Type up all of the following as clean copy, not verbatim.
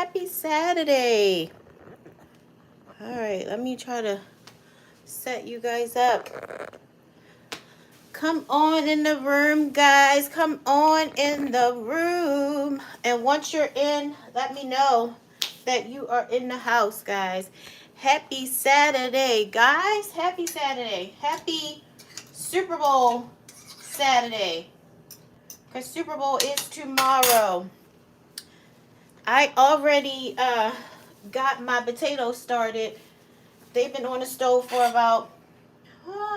Happy Saturday. All right, let me try to set you guys up. Come on in the room, guys. Come on in the room. And once you're in, let me know that you are in the house, guys. Happy Saturday, guys. Happy Saturday. Happy Super Bowl Saturday. Because Super Bowl is tomorrow. I already got my potatoes started. They've been on the stove for about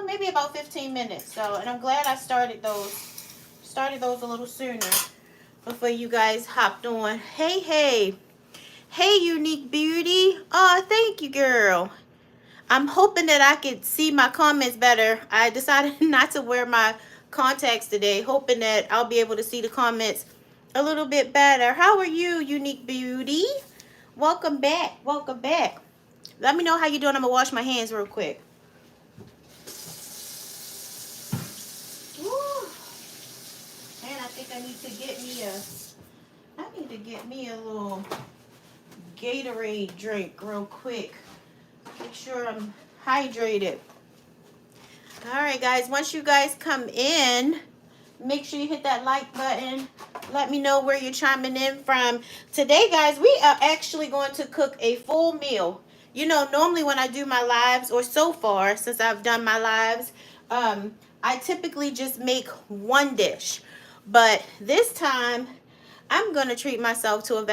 maybe about 15 minutes. So, and I'm glad I started those a little sooner before you guys hopped on. Hey, Unique Beauty. Oh, thank you, girl. I'm hoping that I could see my comments better. I decided not to wear my contacts today, hoping that I'll be able to see the comments a little bit better. How are you, Unique Beauty? Welcome back. Welcome back. Let me know how you're doing. I'm going to wash my hands real quick. Woo. And I think I need to get me a little Gatorade drink real quick. Make sure I'm hydrated. All right, guys. Once you guys come in, make sure you hit that like button. Let me know where you're chiming in from. Today, guys, we are actually going to cook a full meal. You know, normally when I do my lives, or so far since I've done my lives, I typically just make one dish. But this time, I'm going to treat myself to a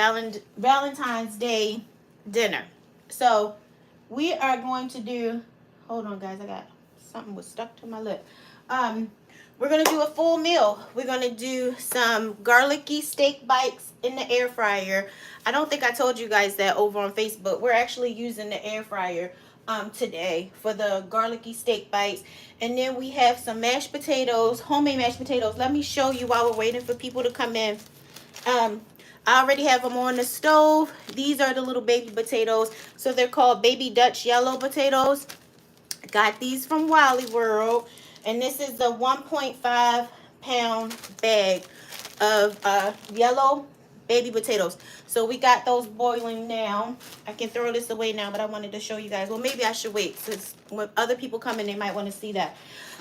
Valentine's Day dinner. So, we are going to do, hold on, guys, I got something was stuck to my lip. We're going to do a full meal. We're going to do some garlicky steak bites in the air fryer. I don't think I told you guys that over on Facebook. We're actually using the air fryer today for the garlicky steak bites. And then we have some mashed potatoes, homemade mashed potatoes. Let me show you while we're waiting for people to come in. I already have them on the stove. These are the little baby potatoes. So they're called baby Dutch yellow potatoes. Got these from Wally World. And this is the 1.5 pound bag of yellow baby potatoes. So we got those boiling now. I can throw this away now, but I wanted to show you guys. Well, maybe I should wait, since when other people come in, they might want to see that.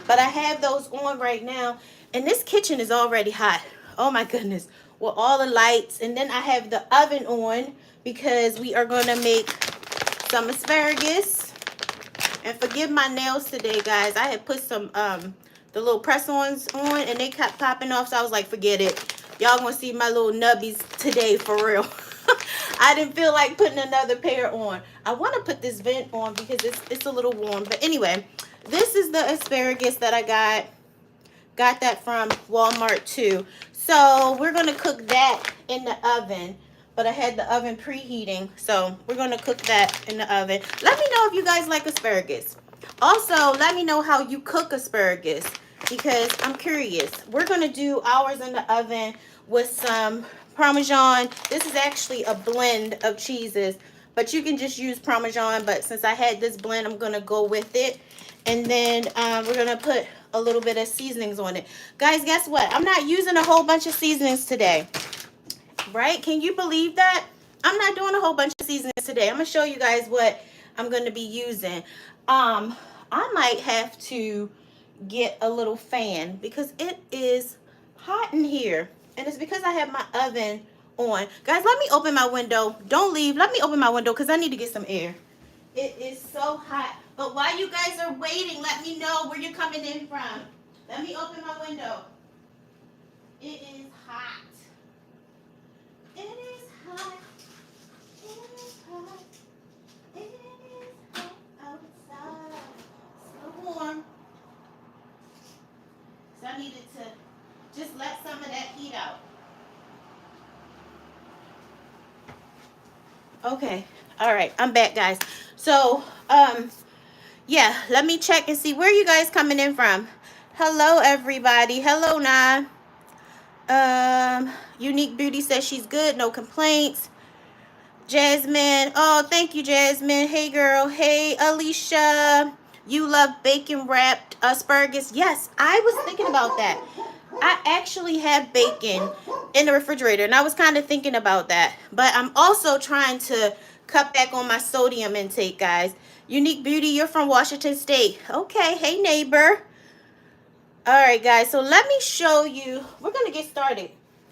But I have those on right now. And this kitchen is already hot. Oh my goodness. With all the lights. And then I have the oven on because we are going to make some asparagus. And forgive my nails today, guys. I had put some the little press-ons on and they kept popping off. So I was like, forget it. Y'all gonna see my little nubbies today for real. I didn't feel like putting another pair on. I want to put this vent on because it's a little warm. But anyway, this is the asparagus that I got. Got that from Walmart too. So we're going to cook that in the oven. But I had the oven preheating. So we're going to cook that in the oven. Let me know if you guys like asparagus. Also, let me know how you cook asparagus, because I'm curious. We're going to do ours in the oven with some Parmesan. This is actually a blend of cheeses, but you can just use Parmesan. But since I had this blend, I'm going to go with it. And then we're going to put a little bit of seasonings on it. Guys, guess what? I'm not using a whole bunch of seasonings today. Right? Can you believe that? I'm not doing a whole bunch of seasonings today. I'm going to show you guys what I'm going to be using. I might have to get a little fan because it is hot in here. And it's because I have my oven on. Guys, let me open my window. Don't leave. Let me open my window because I need to get some air. It is so hot. But while you guys are waiting, let me know where you're coming in from. Let me open my window. It is hot. It is hot. It is hot. It is hot outside. So warm. So I needed to just let some of that heat out. Okay. All right. I'm back, guys. So, yeah, let me check and see where you guys coming in from. Hello, everybody. Hello, Na. Unique Beauty says she's good. No complaints. Jasmine. Oh, thank you, Jasmine. Hey, girl. Hey, Alicia. You love bacon wrapped asparagus. Yes, I was thinking about that. I actually have bacon in the refrigerator, and I was kind of thinking about that. But I'm also trying to cut back on my sodium intake, guys. Unique Beauty, you're from Washington State. Okay, hey neighbor. All right, guys, so let me show you. We're going to get started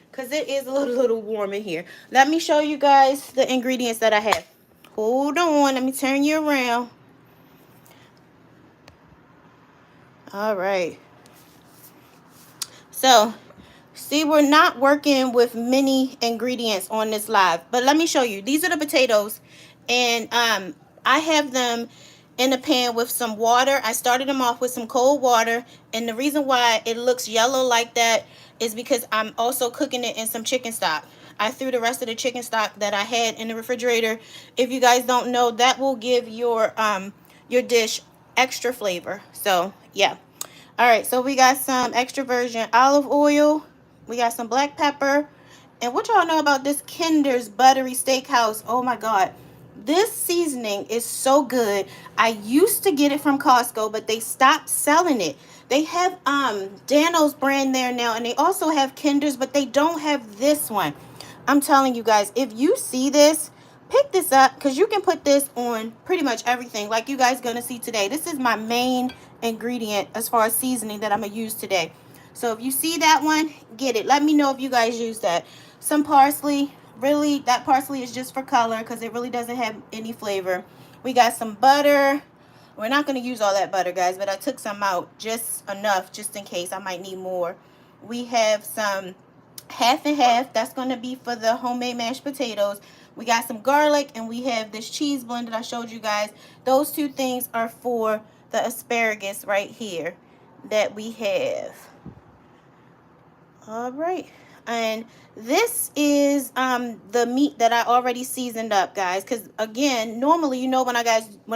because it is a little warm in here. Let me show you guys the ingredients that I have. Hold on, let me turn you around. All right. So, see, we're not working with many ingredients on this live, but let me show you. These are the potatoes, and I have them in a pan with some water. I started them off with some cold water, and the reason why it looks yellow like that is because I'm also cooking it in some chicken stock. I threw the rest of the chicken stock that I had in the refrigerator. If you guys don't know, that will give your dish extra flavor. So yeah. All right, so we got some extra virgin olive oil. We got some black pepper. And what y'all know about this Kinder's Buttery Steakhouse? Oh my God. This seasoning is so good. I used to get it from Costco, but they stopped selling it. They have Dano's brand there now, and they also have Kinder's, but they don't have this one. I'm telling you guys, if you see this, pick this up because you can put this on pretty much everything like you guys gonna see today. This is my main ingredient as far as seasoning that I'm gonna use today. So if you see that one, get it. Let me know if you guys use that. Some parsley. Really, that parsley is just for color because it really doesn't have any flavor. We got some butter. We're not going to use all that butter, guys, but I took some out, just enough, just in case I might need more. We have some half and half. That's going to be for the homemade mashed potatoes. We got some garlic, and we have this cheese blend that I showed you guys. Those two things are for the asparagus right here that we have. All right. And this is the meat that I already seasoned up, guys, because again, normally, you know, when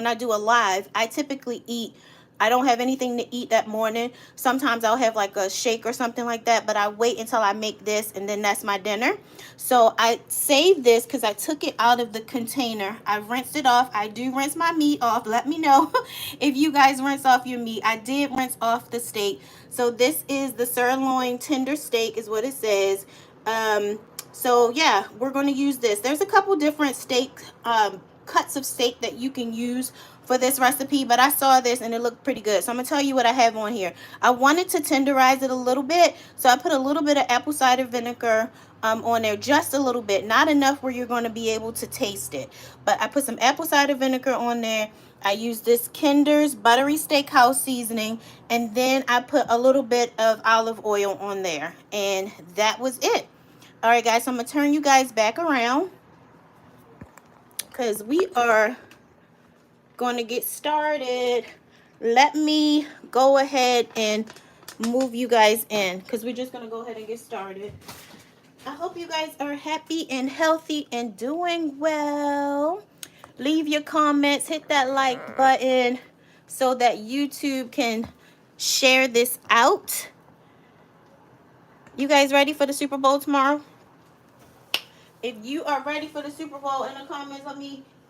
I do a live, I typically eat. I don't have anything to eat that morning. Sometimes I'll have like a shake or something like that, but I wait until I make this, and then that's my dinner. So I saved this because I took it out of the container. I rinsed it off. I do rinse my meat off. Let me know if you guys rinse off your meat. I did rinse off the steak. So this is the sirloin tender steak is what it says. So yeah, we're going to use this. There's a couple different steak cuts of steak that you can use for this recipe, but I saw this and it looked pretty good. So I'm going to tell you what I have on here. I wanted to tenderize it a little bit, so I put a little bit of apple cider vinegar on there, just a little bit, not enough where you're going to be able to taste it, but I put some apple cider vinegar on there. I used this Kinder's Buttery Steakhouse seasoning, and then I put a little bit of olive oil on there, and that was it. All right, guys, so I'm going to turn you guys back around because we are going to get started. Let me go ahead and move you guys in because we're just going to go ahead and get started. I hope you guys are happy and healthy and doing well. Leave your comments, hit that like button so that YouTube can share this out. You guys ready for the Super Bowl tomorrow? If you are ready for the Super Bowl, in the comments,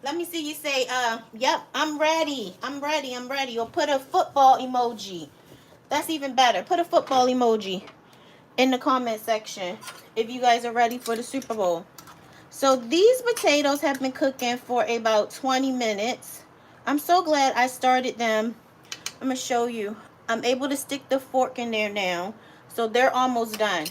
let me see you say, yep, I'm ready. I'm ready. I'm ready. Or put a football emoji. That's even better. Put a football emoji in the comment section if you guys are ready for the Super Bowl. So these potatoes have been cooking for about 20 minutes. I'm so glad I started them. I'm going to show you. I'm able to stick the fork in there now. So they're almost done.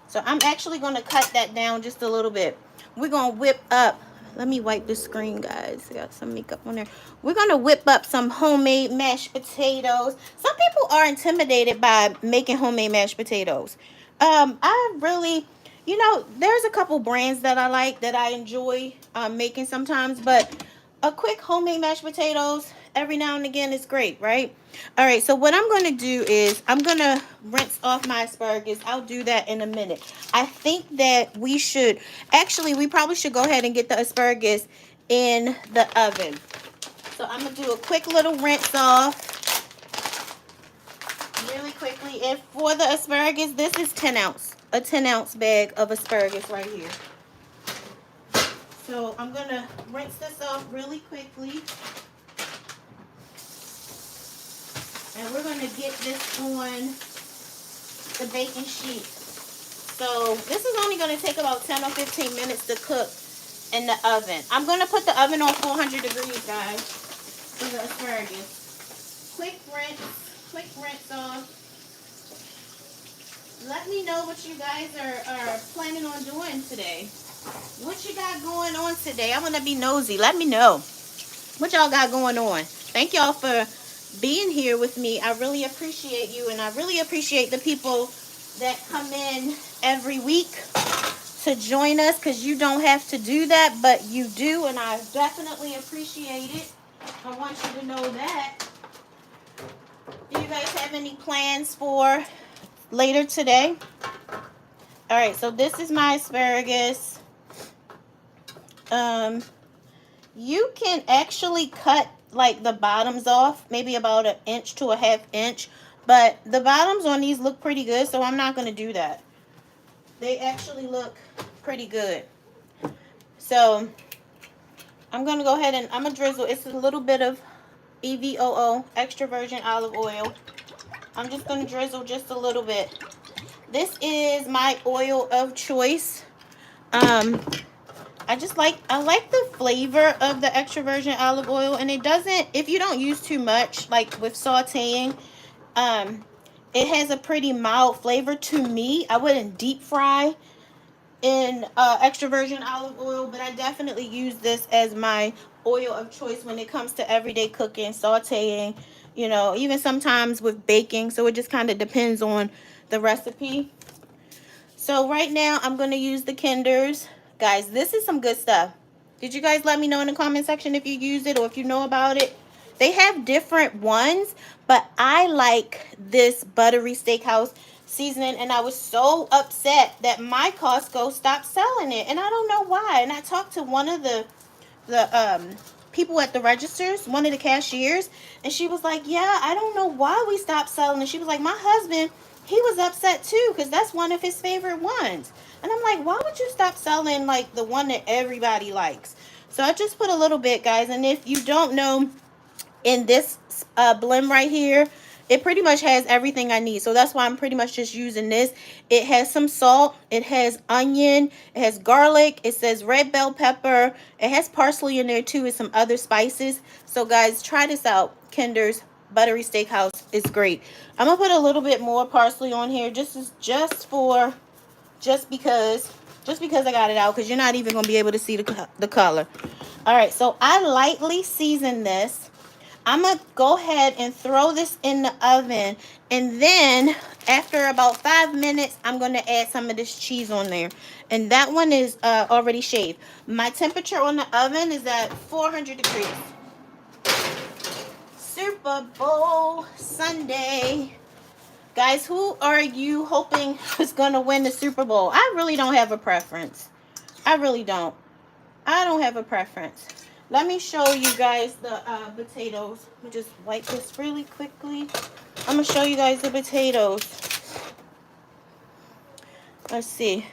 So I'm actually going to cut that down just a little bit. We're going to whip up. Let me wipe the screen, guys. I got some makeup on there. We're going to whip up some homemade mashed potatoes. Some people are intimidated by making homemade mashed potatoes. I really, you know, there's a couple brands that I like, that I enjoy making sometimes. But a quick homemade mashed potatoes every now and again is great, right? All right, so what I'm going to do is I'm going to rinse off my asparagus. I'll do that in a minute. I think that we probably should go ahead and get the asparagus in the oven. So I'm going to do a quick little rinse off really quickly. And for the asparagus, this is a 10 ounce bag of asparagus right here. So I'm going to rinse this off really quickly. And we're going to get this on the baking sheet. So this is only going to take about 10 or 15 minutes to cook in the oven. I'm going to put the oven on 400 degrees, guys, for the asparagus. Quick rinse off. Let me know what you guys are planning on doing today. What you got going on today? I'm going to be nosy. Let me know what y'all got going on. Thank y'all for being here with me. I really appreciate you, and I really appreciate the people that come in every week to join us, because you don't have to do that, but you do, and I definitely appreciate it. I want you to know that. Do you guys have any plans for later today? All right, so this is my asparagus. You can actually cut like the bottoms off, maybe about 1 inch to 1/2 inch, but the bottoms on these look pretty good, so I'm not going to do that. They actually look pretty good. So I'm going to go ahead and I'm going to drizzle. It's a little bit of ADWOA, extra virgin olive oil. I'm just going to drizzle just a little bit. This is my oil of choice. I like the flavor of the extra virgin olive oil, and it doesn't, if you don't use too much, like with sauteing, it has a pretty mild flavor to me. I wouldn't deep fry in extra virgin olive oil, but I definitely use this as my oil of choice when it comes to everyday cooking, sauteing, you know, even sometimes with baking. So it just kind of depends on the recipe. So right now I'm going to use the Kinders. Guys, this is some good stuff. Did you guys let me know in the comment section if you use it or if you know about it? They have different ones, but I like this buttery steakhouse seasoning, and I was so upset that my Costco stopped selling it, and I don't know why. And I talked to one of the people at the registers, one of the cashiers, and she was like, yeah, I don't know why we stopped selling it. She was like, my husband, he was upset too, because that's one of his favorite ones. And I'm like, why would you stop selling like the one that everybody likes? So I just put a little bit, guys. And if you don't know, in this blend right here, it pretty much has everything I need. So that's why I'm pretty much just using this. It has some salt, it has onion, it has garlic, it says red bell pepper, it has parsley in there too, and some other spices. So guys, try this out. Kinder's Buttery Steakhouse is great. I'm gonna put a little bit more parsley on here, just because I got it out, because you're not even gonna be able to see the color. All right, so I lightly season this. I'm going to go ahead and throw this in the oven, and then after about 5 minutes, I'm going to add some of this cheese on there. And that one is already shaved. My temperature on the oven is at 400 degrees. Super Bowl Sunday. Guys, who are you hoping is going to win the Super Bowl? I really don't have a preference. I really don't. I don't have a preference. Let me show you guys the potatoes. Let me just wipe this really quickly. I'm going to show you guys the potatoes. Let's see.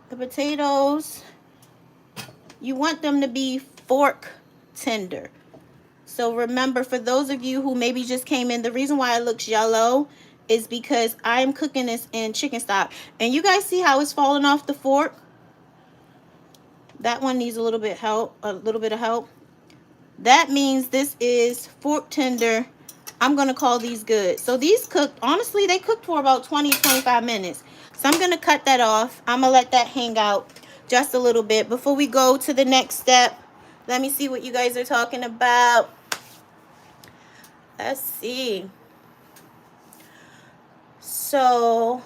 The potatoes, you want them to be fork tender. So remember, for those of you who maybe just came in, the reason why it looks yellow is because I'm cooking this in chicken stock. And you guys see how it's falling off the fork? That one needs a little bit of help. That means this is fork tender. I'm going to call these good. So these cooked, honestly, they cooked for about 20-25 minutes. So I'm going to cut that off. I'm going to let that hang out just a little bit. Before we go to the next step, let me see what you guys are talking about. Let's see. So,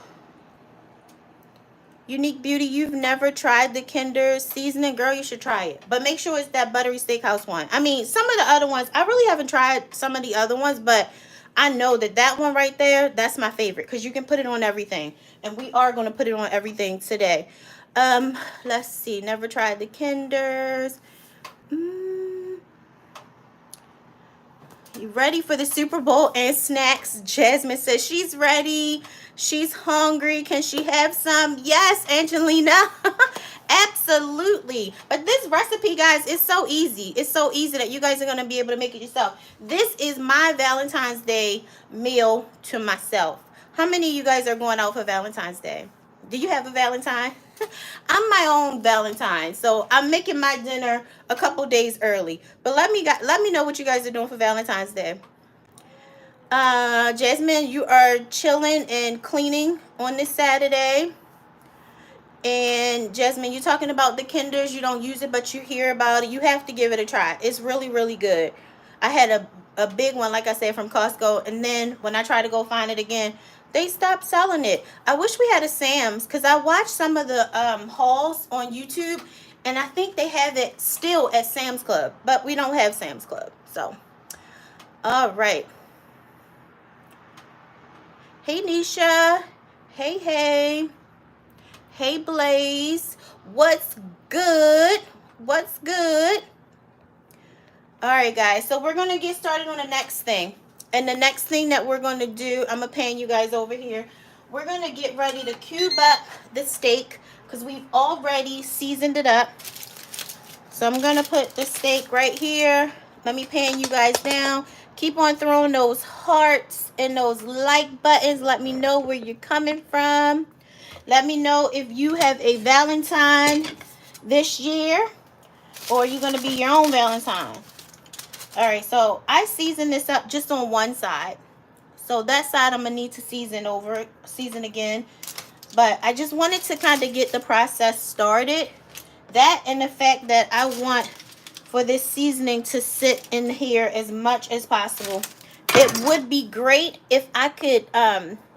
Unique Beauty, you've never tried the Kinder seasoning? Girl, you should try it. But make sure it's that Buttery Steakhouse one. I mean, some of the other ones, I really haven't tried some of the other ones, but I know that one right there, that's my favorite, because you can put it on everything. And we are going to put it on everything today. Let's see. Never tried the Kinders. You ready for the Super Bowl and snacks? Jasmine says she's ready. She's hungry. Can she have some? Yes, Angelina. Absolutely. But this recipe, guys, is so easy. It's so easy that you guys are going to be able to make it yourself. This is my Valentine's Day meal to myself. How many of you guys are going out for Valentine's Day? Do you have a Valentine? I'm my own Valentine, so I'm making my dinner a couple days early. But let me know what you guys are doing for Valentine's Day. Jasmine, you are chilling and cleaning on this Saturday. And Jasmine, you're talking about the Kinders. You don't use it, but you hear about it. You have to give it a try. It's really, really good. I had a big one, like I said, from Costco. And then when I tried to go find it again, they stopped selling it. I wish we had a Sam's, because I watched some of the hauls on YouTube. And I think they have it still at Sam's Club. But we don't have Sam's Club. So, all right. Hey, Nisha. Hey, hey. Hey, Blaze. What's good? What's good? All right, guys. So we're going to get started on the next thing. And the next thing that we're going to do, I'm going to pan you guys over here. We're going to get ready to cube up the steak because we've already seasoned it up. So I'm going to put the steak right here. Let me pan you guys down. Keep on throwing those hearts and those like buttons. Let me know where you're coming from. Let me know if you have a Valentine this year or you're going to be your own Valentine. All right, so I season this up just on one side. So that side I'm going to need to season again. But I just wanted to kind of get the process started. That and the fact that I want for this seasoning to sit in here as much as possible. It would be great if I could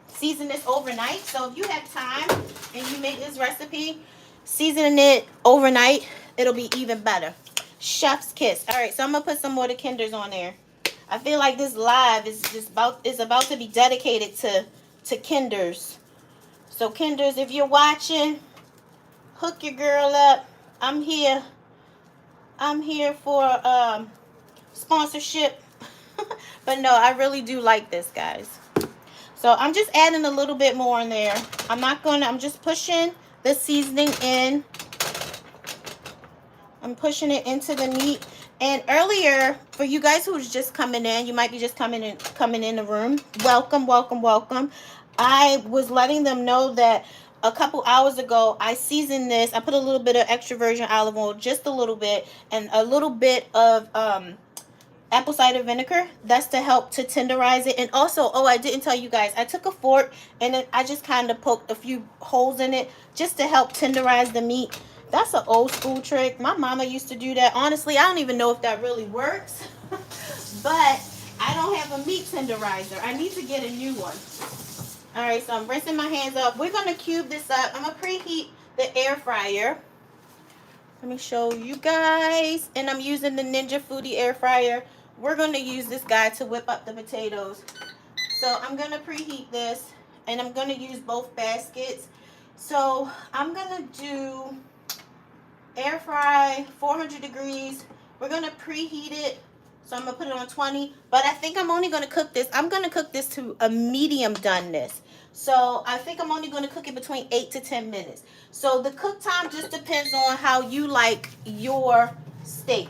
season this overnight. So if you have time and you make this recipe, seasoning it overnight, it'll be even better. Chef's kiss. All right, so I'm gonna put some more of the Kinders on there. I feel like this live is about to be dedicated to Kinders. So Kinders, if you're watching, hook your girl up. I'm here for sponsorship. But no, I really do like this, guys. So I'm just adding a little bit more in there. I'm just pushing the seasoning in. I'm pushing it into the meat. And earlier, for you guys who's just coming in, you might be just coming in the room. Welcome, welcome, welcome. I was letting them know that a couple hours ago, I seasoned this. I put a little bit of extra virgin olive oil, just a little bit, and a little bit of apple cider vinegar. That's to help to tenderize it. And also, oh, I didn't tell you guys, I took a fork and then I just kind of poked a few holes in it just to help tenderize the meat. That's an old school trick. My mama used to do that. Honestly, I don't even know if that really works. But I don't have a meat tenderizer. I need to get a new one. All right, so I'm rinsing my hands off. We're going to cube this up. I'm going to preheat the air fryer. Let me show you guys. And I'm using the Ninja Foodie air fryer. We're going to use this guy to whip up the potatoes. So I'm going to preheat this. And I'm going to use both baskets. So I'm going to do air fry 400 degrees. We're going to preheat it. So I'm going to put it on 20. But I think I'm only going to cook this. I'm going to cook this to a medium doneness. So I think I'm only going to cook it between 8 to 10 minutes. So the cook time just depends on how you like your steak.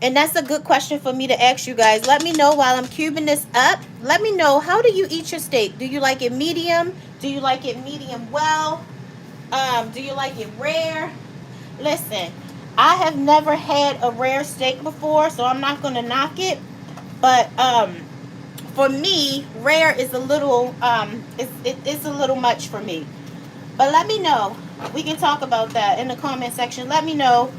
And that's a good question for me to ask you guys. Let me know while I'm cubing this up. Let me know, how do you eat your steak? Do you like it medium? Do you like it medium well? Do you like it rare? Listen, I have never had a rare steak before, so I'm not going to knock it. But for me, rare is a little, it's a little much for me. But let me know. We can talk about that in the comment section. Let me know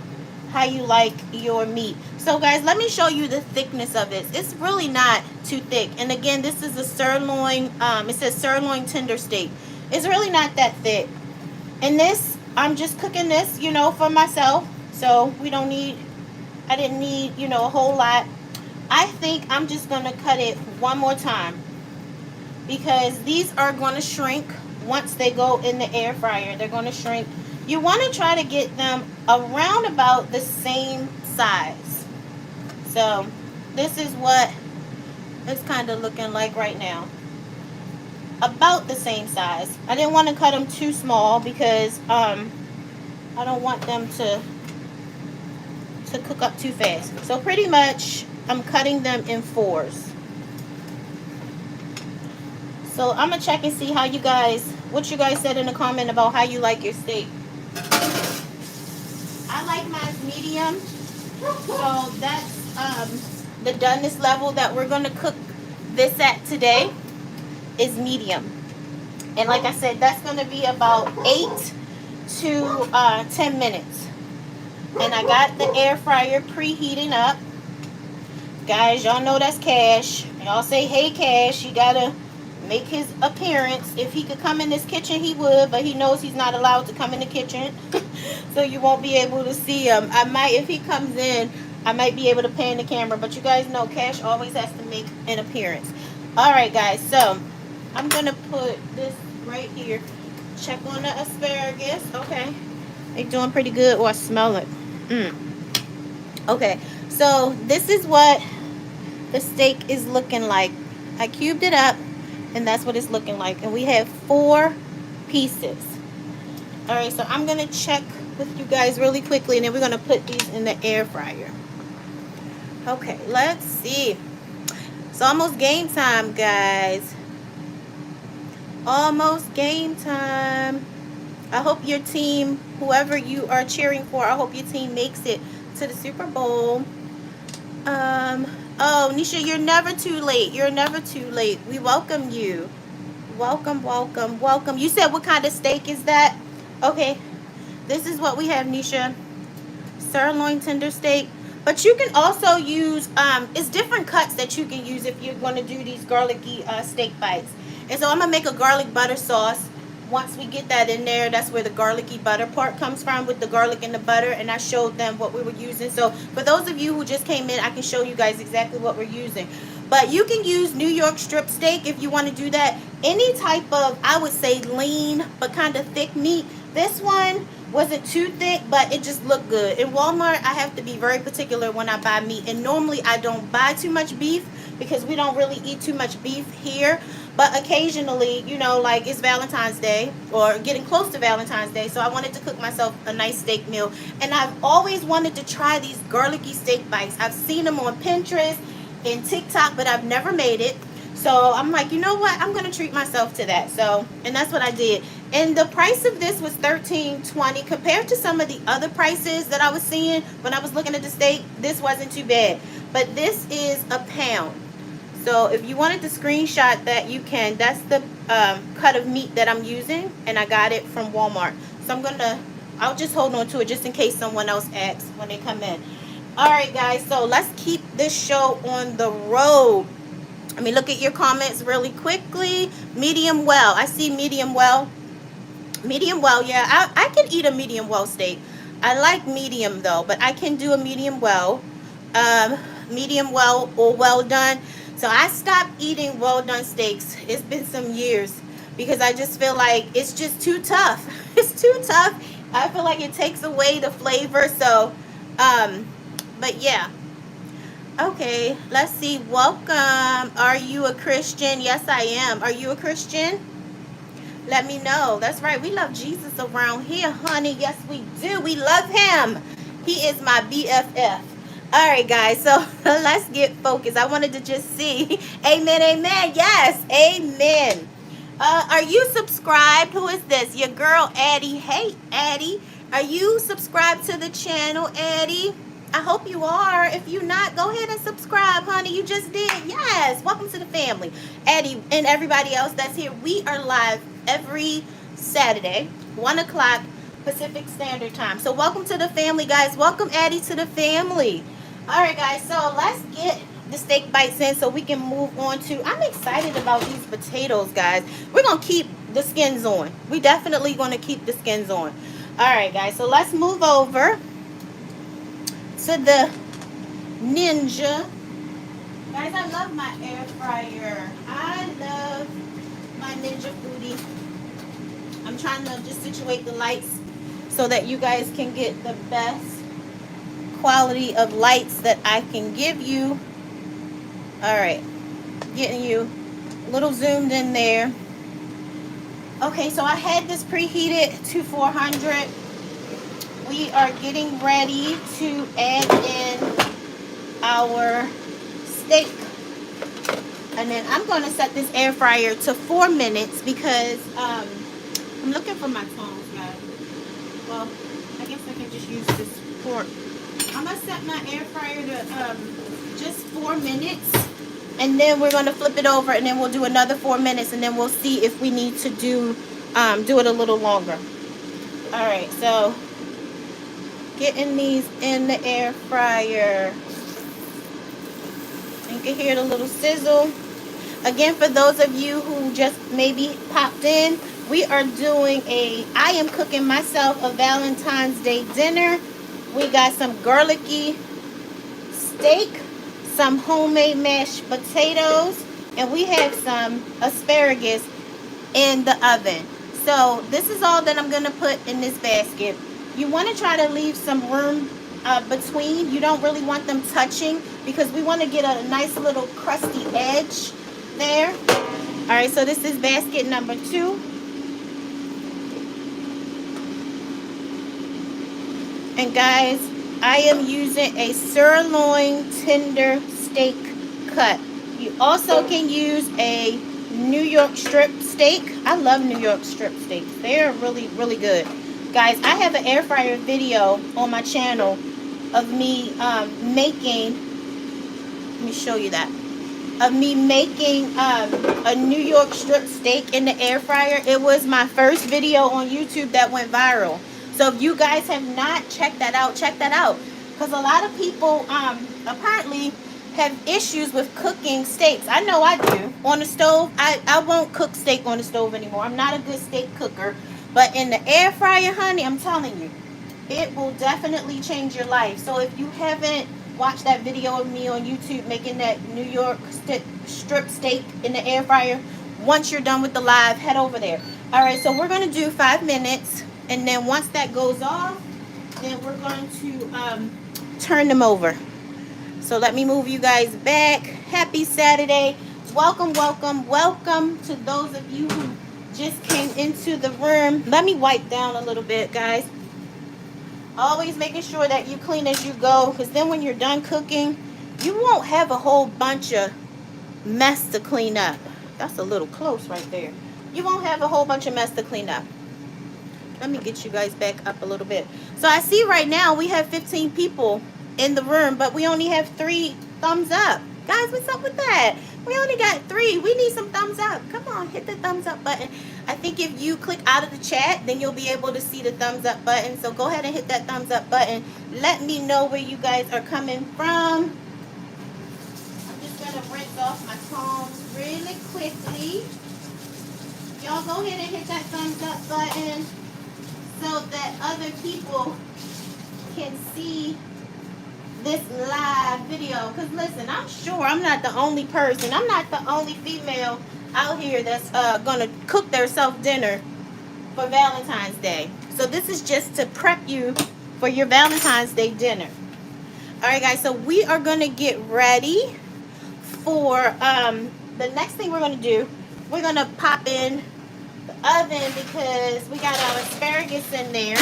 how you like your meat. So guys, let me show you the thickness of it. It's really not too thick. And again, this is a sirloin, it says sirloin tender steak. It's really not that thick. And this, I'm just cooking this, you know, for myself. So I didn't need, you know, a whole lot. I think I'm just going to cut it one more time because these are going to shrink once they go in the air fryer. They're going to shrink. You want to try to get them around about the same size. So this is what it's kind of looking like right now. About the same size. I didn't want to cut them too small because I don't want them to cook up too fast. So pretty much I'm cutting them in fours. So So I'm gonna check and see how you guys, what you guys said in the comment about how you like your steak. I like mine medium. So that's the doneness level that we're gonna cook this at today is medium. And like I said, that's gonna be about 8 to 10 minutes. And I got the air fryer preheating up. Guys, y'all know that's Cash. Y'all say, hey Cash, he gotta make his appearance. If he could come in this kitchen, he would, but he knows he's not allowed to come in the kitchen. So you won't be able to see him. I might, if he comes in, I might be able to pan the camera, but you guys know Cash always has to make an appearance. All right, guys, so I'm gonna put this right here. Check on the asparagus. Okay, they doing pretty good. Oh, I smell it. Okay, so this is what the steak is looking like. I cubed it up, and that's what it's looking like. And we have 4 pieces. All right, so I'm gonna check with you guys really quickly, and then we're gonna put these in the air fryer. Okay, let's see. It's almost game time, guys. Almost game time. I hope your team, whoever you are cheering for, I hope your team makes it to the Super Bowl. Oh, Nisha, you're never too late. You're never too late. We welcome you. Welcome, welcome, welcome. You said what kind of steak is that? Okay, this is what we have, Nisha. Sirloin tender steak. But you can also use, it's different cuts that you can use if you're going to do these garlicky steak bites. And so I'm going to make a garlic butter sauce. Once we get that in there, that's where the garlicky butter part comes from, with the garlic and the butter. And I showed them what we were using. So for those of you who just came in, I can show you guys exactly what we're using. But you can use New York strip steak if you want to do that. Any type of, I would say, lean but kind of thick meat. This one wasn't too thick, but it just looked good. In Walmart, I have to be very particular when I buy meat. And normally I don't buy too much beef because we don't really eat too much beef here. But occasionally, you know, like it's Valentine's Day or getting close to Valentine's Day. So I wanted to cook myself a nice steak meal. And I've always wanted to try these garlicky steak bites. I've seen them on Pinterest and TikTok, but I've never made it. So I'm like, you know what? I'm going to treat myself to that. So, and that's what I did. And the price of this was $13.20 compared to some of the other prices that I was seeing when I was looking at the steak. This wasn't too bad. But this is a pound. So if you wanted to screenshot that, you can. That's the cut of meat that I'm using, and I got it from Walmart. So I'll just hold on to it just in case someone else asks when they come in. All right, guys, so let's keep this show on the road. Let me look at your comments really quickly. Medium well. I see medium well. Medium well, yeah. I can eat a medium well steak. I like medium, though, but I can do a medium well. Medium well or well done. So I stopped eating well done steaks. It's been some years because I just feel like it's just too tough. It's too tough. I feel like it takes away the flavor. So, but yeah. Okay, let's see. Welcome. Are you a Christian? Yes, I am. Are you a Christian? Let me know. That's right. We love Jesus around here, honey. Yes, we do. We love him. He is my BFF. All right, guys, so let's get focused. I wanted to just see. Amen, amen. Yes, amen. Are you subscribed? Who is this? Your girl, Addie. Hey, Addie. Are you subscribed to the channel, Addie? I hope you are. If you're not, go ahead and subscribe, honey. You just did. Yes. Welcome to the family. Addie and everybody else that's here. We are live every Saturday, 1 o'clock Pacific Standard Time. So welcome to the family, guys. Welcome, Addie, to the family. All right, guys, so let's get the steak bites in so we can move on to, I'm excited about these potatoes, guys. We're going to keep the skins on. We definitely going to keep the skins on. All right, guys, so let's move over to the Ninja. Guys, I love my air fryer. I love my Ninja Foodie. I'm trying to just situate the lights so that you guys can get the best quality of lights that I can give you. All right, getting you a little zoomed in there. Okay, so I had this preheated to 400. We are getting ready to add in our steak. And then I'm going to set this air fryer to 4 minutes because I'm looking for my tongs, guys. Well, I guess I can just use this fork. I'm going to set my air fryer to just 4 minutes. And then we're going to flip it over, and then we'll do another 4 minutes, and then we'll see if we need to do it a little longer. All right, so getting these in the air fryer. You can hear the little sizzle. Again, for those of you who just maybe popped in, we are doing I am cooking myself a Valentine's Day dinner. We got some garlicky steak, some homemade mashed potatoes, and we have some asparagus in the oven. So this is all that I'm going to put in this basket. You want to try to leave some room between. You don't really want them touching because we want to get a nice little crusty edge there. All right, so this is basket number 2. And guys, I am using a sirloin tender steak cut. You also can use a New York strip steak. I love New York strip steaks. They're really, really good. Guys, I have an air fryer video on my channel of me making, let me show you that, of me making a New York strip steak in the air fryer. It was my first video on YouTube that went viral. So if you guys have not checked that out, check that out. Because a lot of people apparently have issues with cooking steaks. I know I do. On the stove, I won't cook steak on the stove anymore. I'm not a good steak cooker. But in the air fryer, honey, I'm telling you, it will definitely change your life. So if you haven't watched that video of me on YouTube making that New York strip steak in the air fryer, once you're done with the live, head over there. All right, so we're going to do 5 minutes. And then once that goes off, then we're going to turn them over. So let me move you guys back. Happy Saturday. Welcome, welcome, welcome to those of you who just came into the room. Let me wipe down a little bit, guys. Always making sure that you clean as you go, because then when you're done cooking, you won't have a whole bunch of mess to clean up. That's a little close right there. You won't have a whole bunch of mess to clean up. Let me get you guys back up a little bit. So I see right now we have 15 people in the room, but we only have 3 thumbs up. Guys, what's up with that? We only got 3. We need some thumbs up. Come on, hit the thumbs up button. I think if you click out of the chat, then you'll be able to see the thumbs up button. So go ahead and hit that thumbs up button. Let me know where you guys are coming from. I'm just going to rinse off my tongs really quickly. Y'all go ahead and hit that thumbs up button so that other people can see this live video. Because listen, I'm sure I'm not the only person, I'm not the only female out here that's gonna cook their self dinner for Valentine's Day. So this is just to prep you for your Valentine's Day dinner. All right, guys, so we are gonna get ready for the next thing we're gonna do. We're gonna pop in the oven because we got our asparagus in there,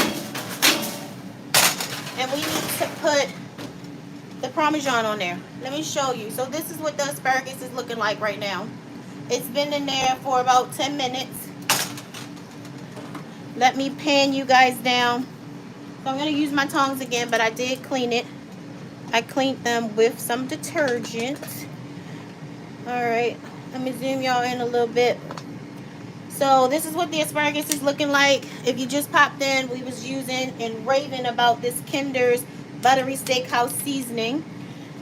and we need to put the Parmesan on there. Let me show you. So this is what the asparagus is looking like right now. It's been in there for about 10 minutes. Let me pan you guys down. So I'm going to use my tongs again, but I did clean it. I cleaned them with some detergent. Alright, let me zoom y'all in a little bit. So this is what the asparagus is looking like. If you just popped in, we was using and raving about this Kinder's buttery steakhouse seasoning.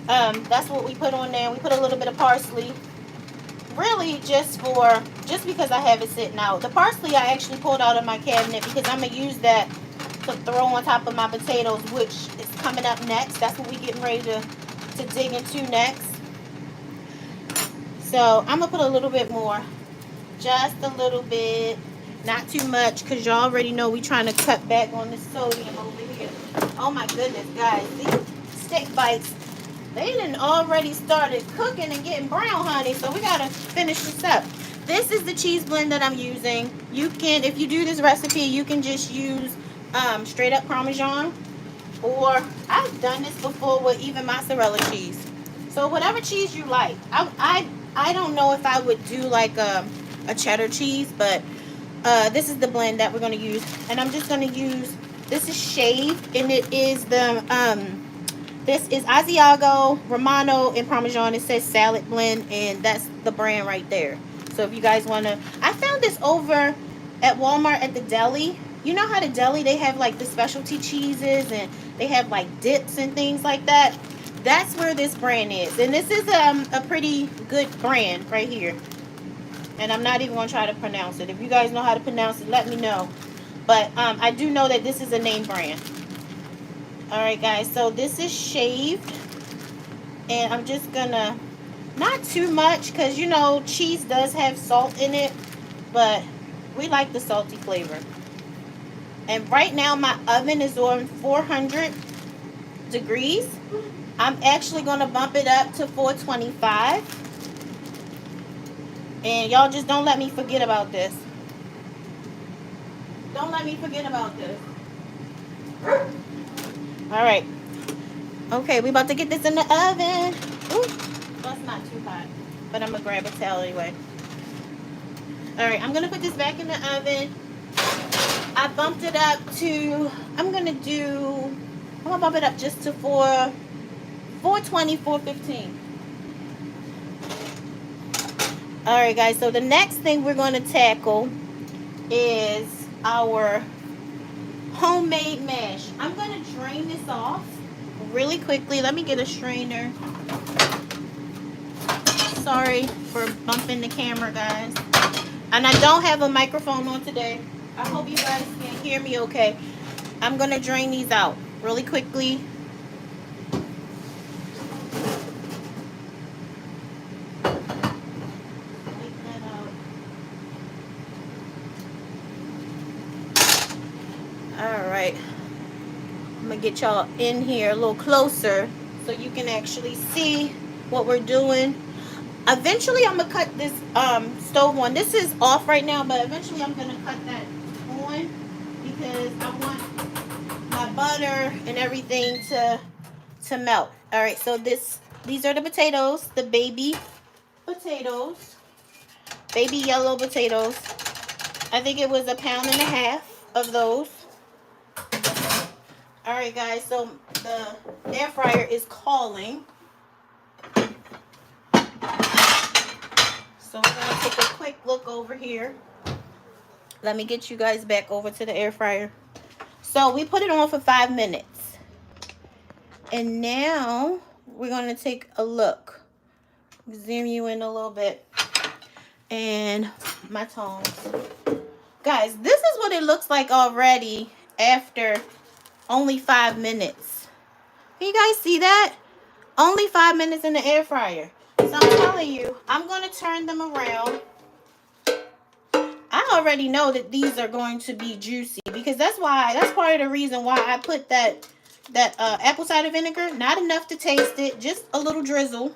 That's what we put on there. We put a little bit of parsley, really just because I have it sitting out. The parsley I actually pulled out of my cabinet because I'm gonna use that to throw on top of my potatoes, which is coming up next. That's what we're getting ready to dig into next. So I'm gonna put a little bit more, just a little bit, not too much, because y'all already know we trying to cut back on the sodium over here. Oh my goodness, guys, these steak bites, they done already started cooking and getting brown, honey. So we gotta finish this up. This is the cheese blend that I'm using. You can, if you do this recipe, you can just use straight up Parmesan, or I've done this before with even mozzarella cheese. So whatever cheese you like. I I don't know if I would do like a cheddar cheese, but this is the blend that we're going to use. And I'm just going to use, this is shaved, and it is the, this is Asiago, Romano, and Parmesan. It says salad blend, and that's the brand right there. So if you guys want to, I found this over at Walmart at the deli. You know how the deli, they have like the specialty cheeses, and they have like dips and things like that. That's where this brand is. And this is a pretty good brand right here. And I'm not even going to try to pronounce it. If you guys know how to pronounce it, let me know. But I do know that this is a name brand. Alright guys, so this is shaved. And I'm just going to, not too much, because you know cheese does have salt in it. But we like the salty flavor. And right now my oven is on 400 degrees. I'm actually going to bump it up to 425. And y'all just don't let me forget about this. Don't let me forget about this. Alright. Okay, we about to get this in the oven. Ooh, that's not too hot. But I'm going to grab a towel anyway. Alright, I'm going to put this back in the oven. I bumped it up to, I'm going to bump it up just to 420, 415. Alright guys, so the next thing we're going to tackle is our homemade mash. I'm going to drain this off really quickly. Let me get a strainer. Sorry for bumping the camera, guys. And I don't have a microphone on today. I hope you guys can hear me okay. I'm going to drain these out really quickly. Alright, I'm going to get y'all in here a little closer so you can actually see what we're doing. Eventually I'm going to cut this stove on. This is off right now, but eventually I'm going to cut that on because I want my butter and everything to melt. Alright, so these are the potatoes, the baby potatoes, baby yellow potatoes. I think it was 1.5 pounds of those. Alright guys, so the air fryer is calling. So we're going to take a quick look over here. Let me get you guys back over to the air fryer. So we put it on for 5 minutes. And now we're going to take a look. Zoom you in a little bit. And my tongs. Guys, this is what it looks like already after only 5 minutes. Can you guys see that? Only 5 minutes in the air fryer. So I'm telling you, I'm going to turn them around. I already know that these are going to be juicy because that's part of the reason why I put that apple cider vinegar. Not enough to taste it, just a little drizzle.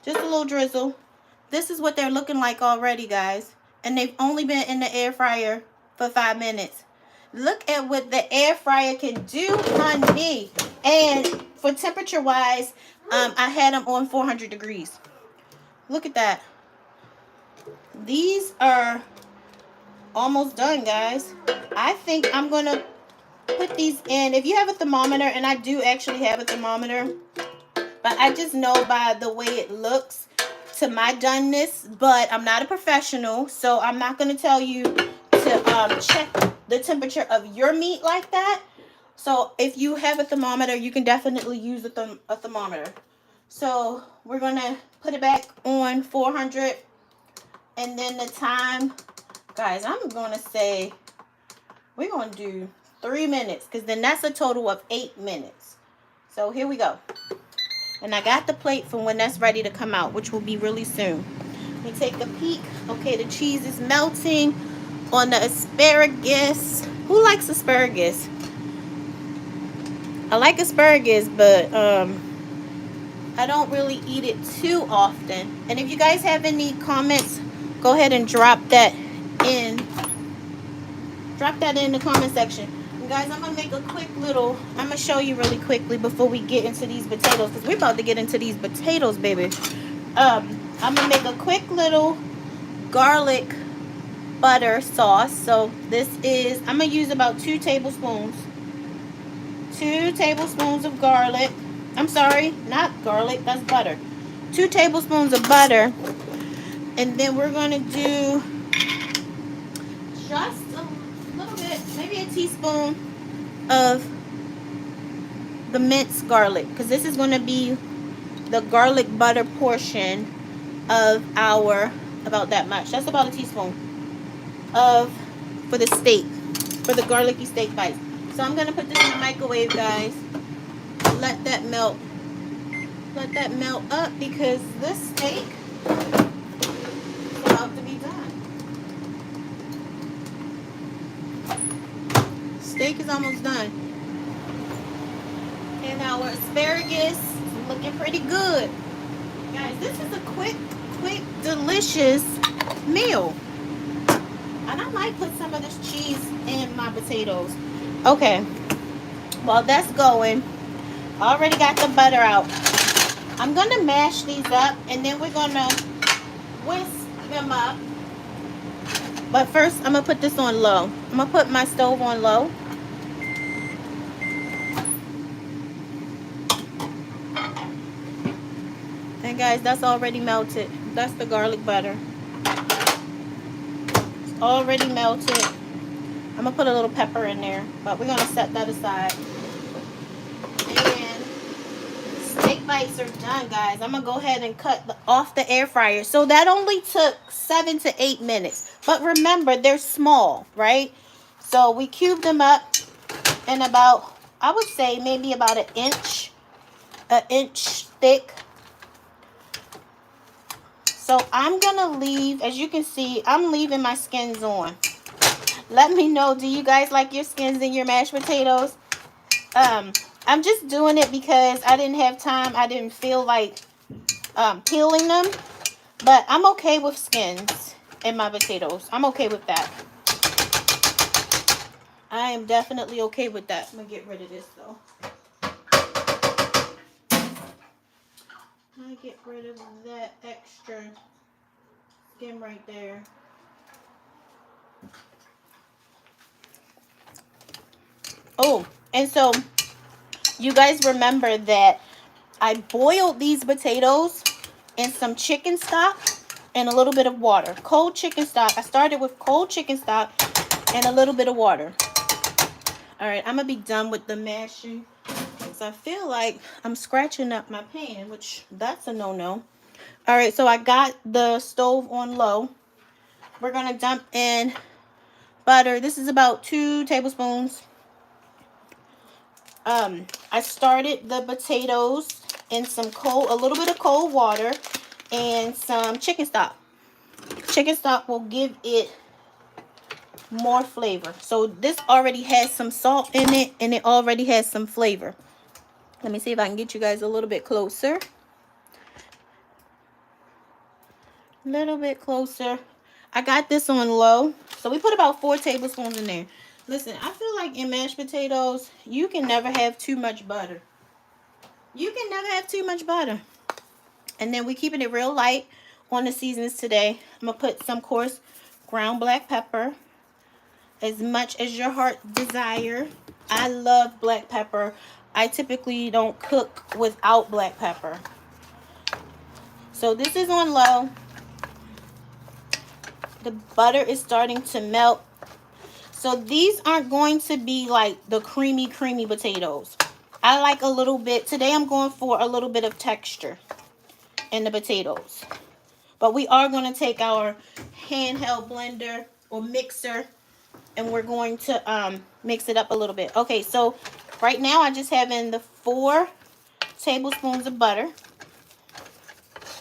Just a little drizzle. This is what they're looking like already, guys. And they've only been in the air fryer for 5 minutes. Look at what the air fryer can do, honey. And for temperature wise, I had them on 400 degrees. Look at that. These are almost done, guys. I think I'm going to put these in. If you have a thermometer, and I do actually have a thermometer, but I just know by the way it looks to my doneness, but I'm not a professional, so I'm not going to tell you to check the temperature of your meat like that. So if you have a thermometer, you can definitely use a thermometer. So we're going to put it back on 400. And then the time, guys, I'm going to say we're going to do 3 minutes. Because then that's a total of 8 minutes. So here we go. And I got the plate for when that's ready to come out, which will be really soon. Let me take a peek. Okay, the cheese is melting on the asparagus. Who likes asparagus? I like asparagus, but I don't really eat it too often. And if you guys have any comments, go ahead and drop that in the comment section. And guys, I'm gonna make a quick little, I'm gonna show you really quickly before we get into these potatoes, because we're about to get into these potatoes, baby. I'm going to make a quick little garlic butter sauce. So this is, I'm going to use about 2 tablespoons. 2 tablespoons of garlic. I'm sorry, not garlic, that's butter. 2 tablespoons of butter. And then we're going to do just a little bit, maybe a teaspoon of the minced garlic, because this is going to be the garlic butter portion of our, about that much. That's about a teaspoon of, for the steak, for the garlicky steak bites. So I'm going to put this in the microwave, guys. Let that melt. Let that melt up, because this steak is about to be done. Steak is almost done. And our asparagus is looking pretty good. Guys, this is a quick, delicious meal. And I might put some of this cheese in my potatoes. Okay. While that's going, I already got the butter out. I'm going to mash these up, and then we're going to whisk them up. But first, I'm going to put this on low. I'm going to put my stove on low. And guys, that's already melted. That's the garlic butter. It's already melted. I'm going to put a little pepper in there, but we're going to set that aside. And steak bites are done, guys. I'm going to go ahead and cut off the air fryer. So that only took 7 to 8 minutes. But remember, they're small, right? So we cubed them up in about, I would say maybe about an inch thick. So I'm going to leave, as you can see, I'm leaving my skins on. Let me know, do you guys like your skins in your mashed potatoes? I'm just doing it because I didn't have time. I didn't feel like peeling them. But I'm okay with skins in my potatoes. I'm okay with that. I am definitely okay with that. I'm going to get rid of this, though. I'm going to get rid of that extra skin right there. Oh, and so you guys remember that I boiled these potatoes in some chicken stock and a little bit of water. Cold chicken stock. I started with cold chicken stock and a little bit of water. All right, I'm going to be done with the mashing, because I feel like I'm scratching up my pan, which that's a no-no. All right, so I got the stove on low. We're going to dump in butter. This is about 2 tablespoons. I started the potatoes in some a little bit of cold water and some chicken stock. Chicken stock will give it more flavor. So this already has some salt in it, and it already has some flavor. Let me see if I can get you guys a little bit closer. A little bit closer. I got this on low. So we put about 4 tablespoons in there. Listen, I feel like in mashed potatoes, you can never have too much butter. You can never have too much butter. And then we're keeping it real light on the seasonings today. I'm going to put some coarse ground black pepper, as much as your heart desire. I love black pepper. I typically don't cook without black pepper. So this is on low. The butter is starting to melt. So these aren't going to be like the creamy potatoes. I like a little bit. Today I'm going for a little bit of texture in the potatoes. But we are going to take our handheld blender or mixer, and we're going to mix it up a little bit. Okay, so right now I just have in the 4 tablespoons of butter.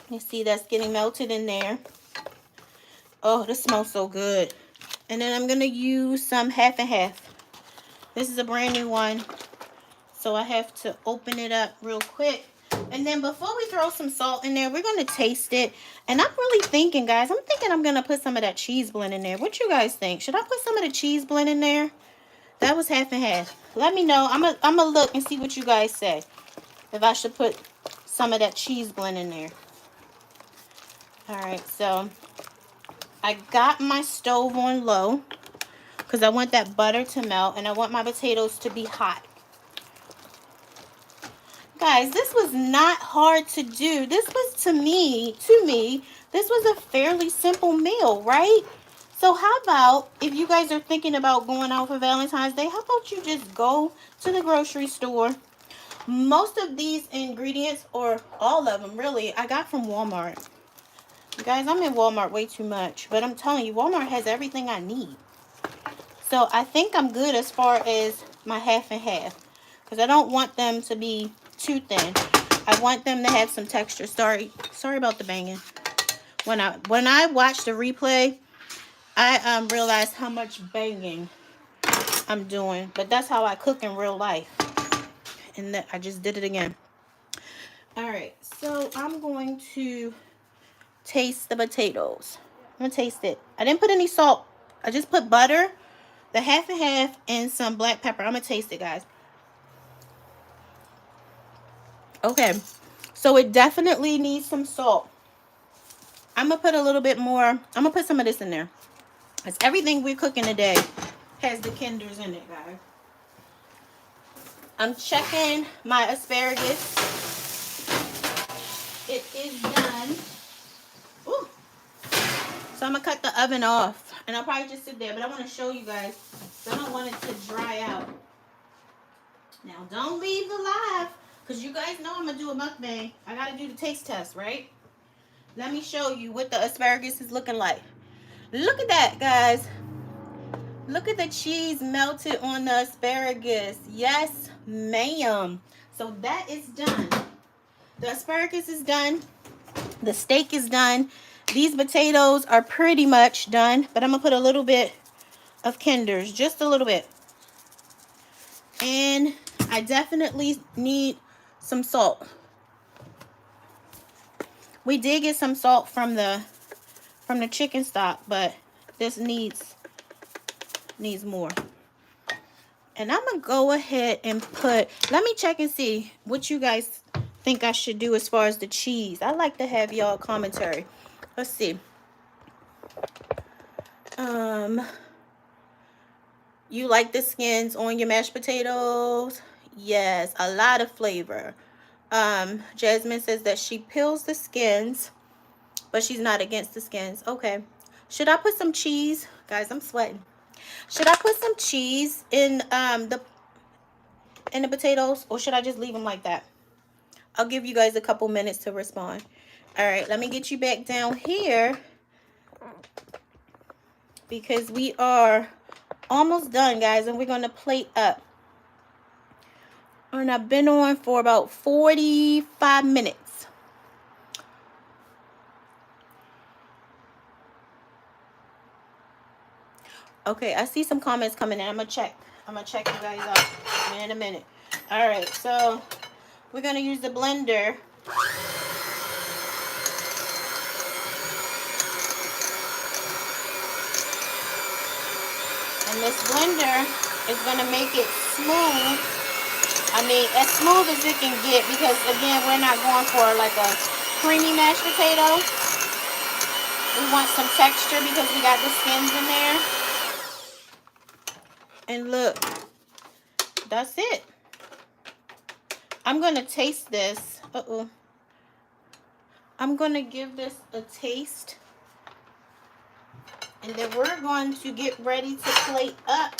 You see that's getting melted in there. Oh, this smells so good. And then I'm going to use some half and half. This is a brand new one, so I have to open it up real quick. And then before we throw some salt in there, we're going to taste it. And I'm really thinking, guys, I'm going to put some of that cheese blend in there. What you guys think? Should I put some of the cheese blend in there? That was half and half. Let me know. I'm gonna look and see what you guys say. If I should put some of that cheese blend in there. All right, so I got my stove on low because I want that butter to melt and I want my potatoes to be hot. Guys, this was not hard to do. This was, to me, this was a fairly simple meal, right? So how about, if you guys are thinking about going out for Valentine's Day, how about you just go to the grocery store? Most of these ingredients, or all of them really, I got from Walmart. Guys, I'm in Walmart way too much, but I'm telling you, Walmart has everything I need. So I think I'm good as far as my half and half, because I don't want them to be too thin. I want them to have some texture. Sorry about the banging. When I watched the replay, I realized how much banging I'm doing, but that's how I cook in real life. And I just did it again. All right, so I'm going to taste the potatoes. I'm gonna taste it. I didn't put any salt. I just put butter, the half and half, and some black pepper. I'm gonna taste it, guys. Okay, so it definitely needs some salt. I'm gonna put a little bit more. I'm gonna put some of this in there. Because everything we're cooking today has the kinders in it, guys. I'm checking my asparagus. It is done. Ooh. So I'm gonna cut the oven off. And I'll probably just sit there, but I want to show you guys. I don't want it to dry out. Now, don't leave the live, because you guys know I'm going to do a mukbang. I got to do the taste test, right? Let me show you what the asparagus is looking like. Look at that, guys. Look at the cheese melted on the asparagus. Yes, ma'am. So that is done. The asparagus is done. The steak is done. These potatoes are pretty much done, but I'm going to put a little bit of kinders, just a little bit. And I definitely need some salt. We did get some salt from the chicken stock, but this needs more. And I'm gonna go ahead and let me check and see what you guys think I should do as far as the cheese. I like to have y'all commentary. Let's see. You like the skins on your mashed potatoes? Yes, a lot of flavor. Jasmine says that she peels the skins, but she's not against the skins. Okay. Should I put some cheese? Guys, I'm sweating. Should I put some cheese in the potatoes, or should I just leave them like that? I'll give you guys a couple minutes to respond. All right, let me get you back down here, because we are almost done, guys, and we're going to plate up. And I've been on for about 45 minutes. Okay, I see some comments coming in. I'm going to check you guys out in a minute. All right, so we're going to use the blender. And this blender is going to make it smooth. I mean, as smooth as it can get, because, again, we're not going for like a creamy mashed potato. We want some texture because we got the skins in there. And look, that's it. I'm going to taste this. I'm going to give this a taste. And then we're going to get ready to plate up.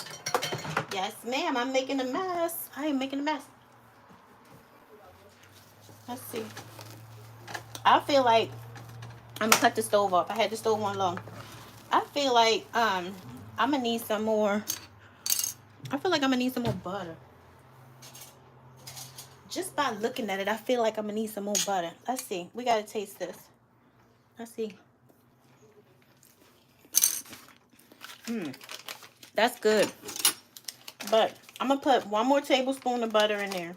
Yes, ma'am. I'm making a mess. I am making a mess. Let's see. I feel like I'm going to cut the stove off. I had the stove on low. I feel like I'm going to need some more. I feel like I'm going to need some more butter. Just by looking at it, I feel like I'm going to need some more butter. Let's see. We got to taste this. Let's see. That's good. But I'm going to put 1 more tablespoon of butter in there.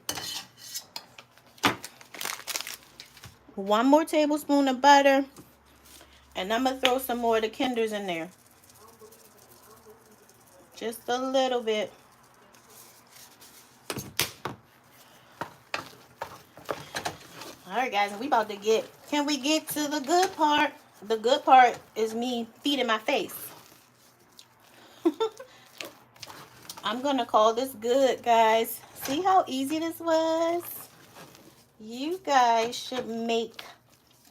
1 more tablespoon of butter. And I'm going to throw some more of the kinders in there. Just a little bit. All right, guys. We about to can we get to the good part? the good part is me feeding my face. I'm gonna call this good, guys. See how easy this was? You guys should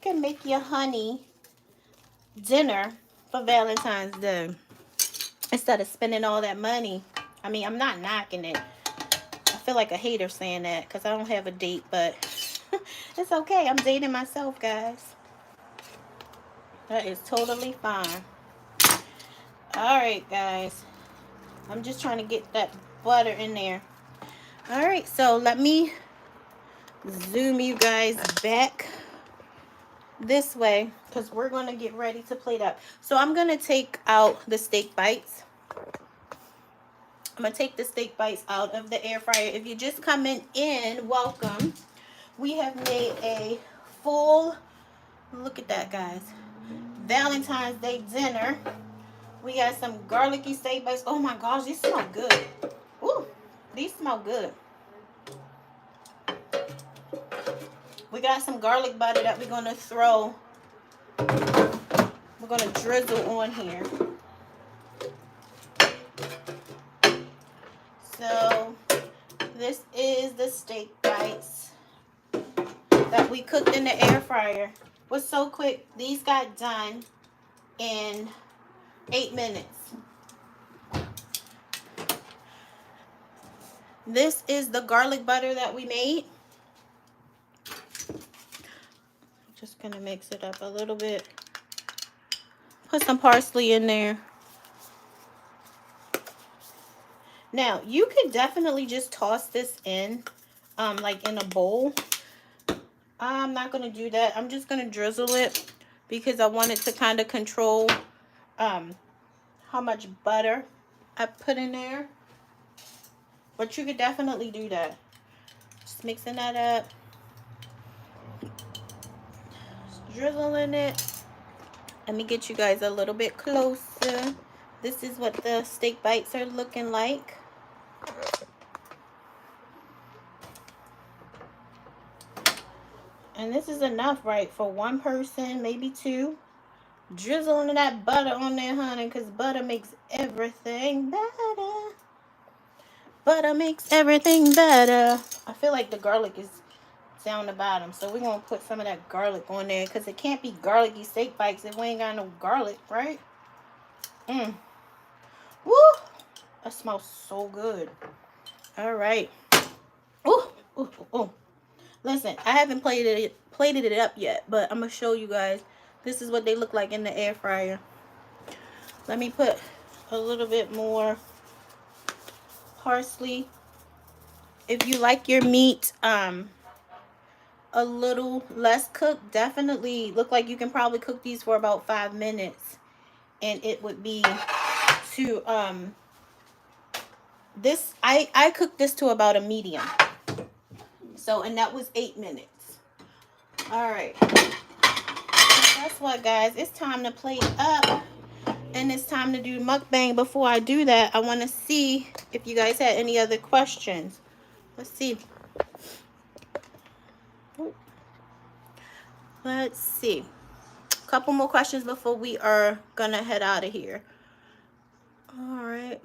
can make your honey dinner for Valentine's Day instead of spending all that money. I mean, I'm not knocking it. I feel like a hater saying that because I don't have a date, but it's okay. I'm dating myself, guys. That is totally fine. All right, guys. I'm just trying to get that butter in there. All right, so let me zoom you guys back this way because we're going to get ready to plate up. So I'm going to take out the steak bites. I'm going to take the steak bites out of the air fryer. If you're just coming in, welcome. We have made a full, look at that, guys, Valentine's Day dinner. We got some garlicky steak bites. Oh my gosh, these smell good. Ooh, these smell good. We got some garlic butter that we're going to throw. We're going to drizzle on here. So this is the steak bites that we cooked in the air fryer. It was so quick. These got done in 8 minutes. This is the garlic butter that we made. Just gonna mix it up a little bit. Put some parsley in there. Now, you could definitely just toss this in, like in a bowl. I'm not going to do that. I'm just going to drizzle it because I want it to kind of control how much butter I put in there. But you could definitely do that. Just mixing that up. Just drizzling it. Let me get you guys a little bit closer. This is what the steak bites are looking like. And this is enough, right, for one person, maybe two. Drizzling that butter on there, honey, because butter makes everything better. Butter makes everything better. I feel like the garlic is down the bottom, so we're going to put some of that garlic on there because it can't be garlicky steak bites if we ain't got no garlic, right? Woo! That smells so good. All right. Ooh, ooh, ooh. Listen, I haven't plated it up yet, but I'm going to show you guys. This is what they look like in the air fryer. Let me put a little bit more parsley. If you like your meat a little less cooked, definitely look like you can probably cook these for about 5 minutes. And it would be to, I cooked this to about a medium. So, and that was 8 minutes. All right. So guess what, guys? It's time to plate up. And it's time to do mukbang. Before I do that, I want to see if you guys had any other questions. Let's see. Let's see. A couple more questions before we are going to head out of here. All right.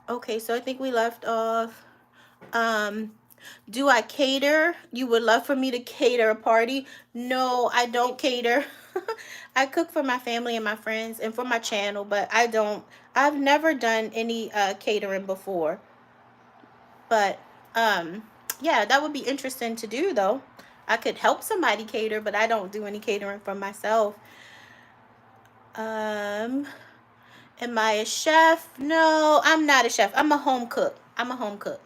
Okay, so I think we left off. Do I cater? You would love for me to cater a party? No, I don't cater. I cook for my family and my friends and for my channel, but I've never done any catering before. But yeah, that would be interesting to do though. I could help somebody cater, but I don't do any catering for myself. Am I a chef? No, I'm not a chef. I'm a home cook. I'm a home cook.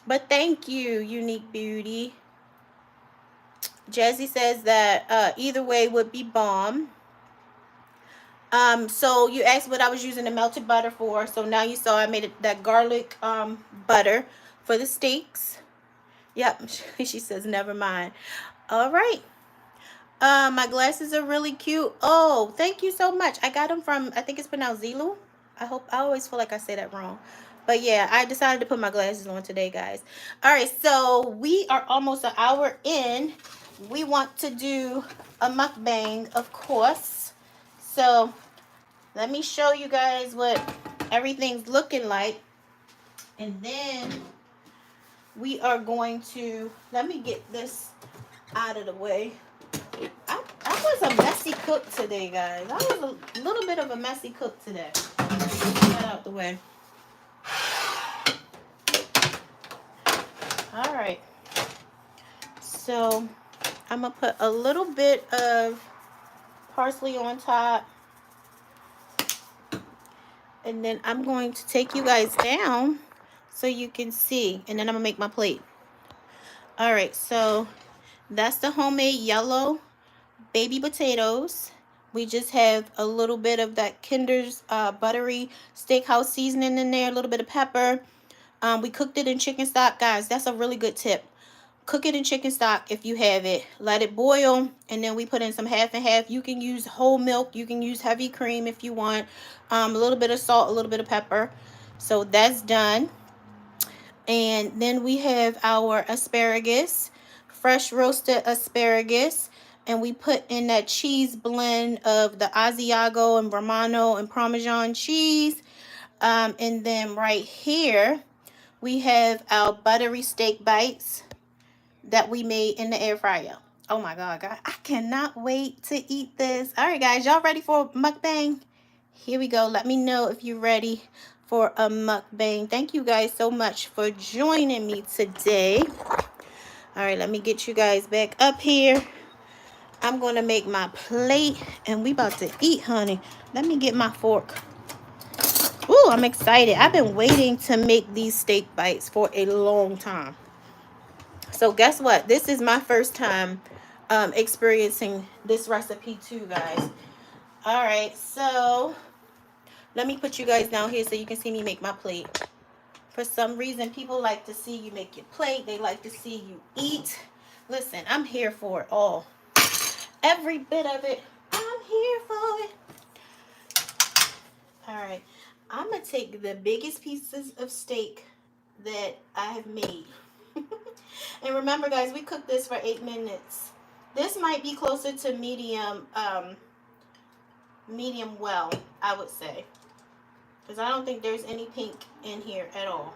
But thank you, Unique Beauty. Jazzy says that either way would be bomb. So you asked what I was using the melted butter for. So now you saw I made that garlic butter for the steaks. Yep, she says never mind. All right. My glasses are really cute. Oh, thank you so much. I got them from, I think it's pronounced Zulu. I always feel like I say that wrong. But yeah, I decided to put my glasses on today, guys. All right, so we are almost an hour in. we want to do a mukbang, of course. So let me show you guys what everything's looking like. And then we are going to, let me get this out of the way. I was a messy cook today, guys. I was a little bit of a messy cook today. Get that out the way. All right. So I'm going to put a little bit of parsley on top. And then I'm going to take you guys down so you can see. And then I'm going to make my plate. All right. So that's the homemade yellow baby potatoes. We just have a little bit of that Kinder's buttery steakhouse seasoning in there. A little bit of pepper. We cooked it in chicken stock. Guys, that's a really good tip. Cook it in chicken stock if you have it. Let it boil, and then we put in some half and half. You can use whole milk. You can use heavy cream if you want. A little bit of salt, a little bit of pepper. So that's done. And then we have our asparagus, fresh roasted asparagus. And we put in that cheese blend of the Asiago and Romano and Parmesan cheese. And then right here, we have our buttery steak bites that we made in the air fryer. Oh my God, guys. I cannot wait to eat this. All right, guys. Y'all ready for a mukbang? Here we go. Let me know if you're ready for a mukbang. Thank you guys so much for joining me today. All right, let me get you guys back up here. I'm going to make my plate and we about to eat, honey. Let me get my fork. Ooh, I'm excited. I've been waiting to make these steak bites for a long time. So guess what? This is my first time experiencing this recipe too, guys. All right, so let me put you guys down here so you can see me make my plate. For some reason, people like to see you make your plate. They like to see you eat. Listen, I'm here for it all. Every bit of it, I'm here for it. All right, I'm going to take the biggest pieces of steak that I have made. And remember, guys, we cooked this for 8 minutes. This might be closer to medium well, I would say. Because I don't think there's any pink in here at all.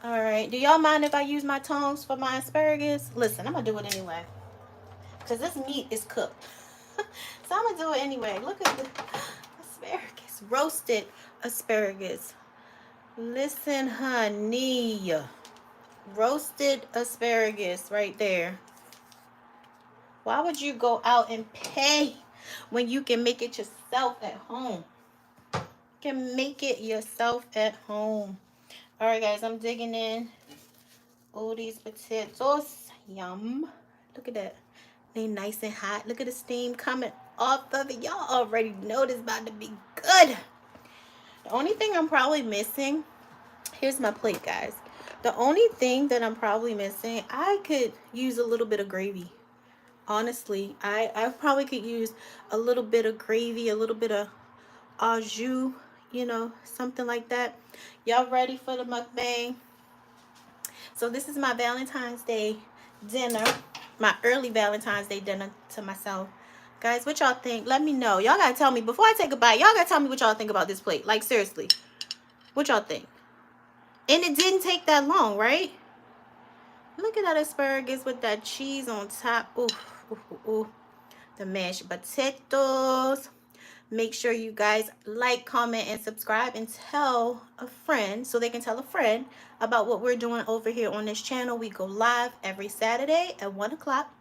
All right. Do y'all mind if I use my tongs for my asparagus? Listen, I'm going to do it anyway. Because this meat is cooked. So I'm going to do it anyway. Look at the asparagus. Roasted asparagus. Listen, honey. Roasted asparagus right there. Why would you go out and pay when you can make it yourself at home? You can make it yourself at home. All right, guys, I'm digging in. Oh, these potatoes. Yum. Look at that. They nice and hot. Look at the steam coming off of it. Y'all already know this about to be good. The only thing I'm probably missing, here's my plate, guys. The only thing that I'm probably missing, I could use a little bit of gravy. Honestly, I probably could use a little bit of gravy, a little bit of au jus, you know, something like that. Y'all ready for the mukbang? So this is my Valentine's Day dinner, my early Valentine's Day dinner to myself. Guys, what y'all think? Let me know. Y'all gotta tell me, before I take a bite, y'all gotta tell me what y'all think about this plate. Like, seriously. What y'all think? And it didn't take that long, right? Look at that asparagus with that cheese on top. Ooh, ooh, ooh, ooh. The mashed potatoes. Make sure you guys like, comment, and subscribe, and tell a friend so they can tell a friend about what we're doing over here on this channel. We go live every Saturday at 1 o'clock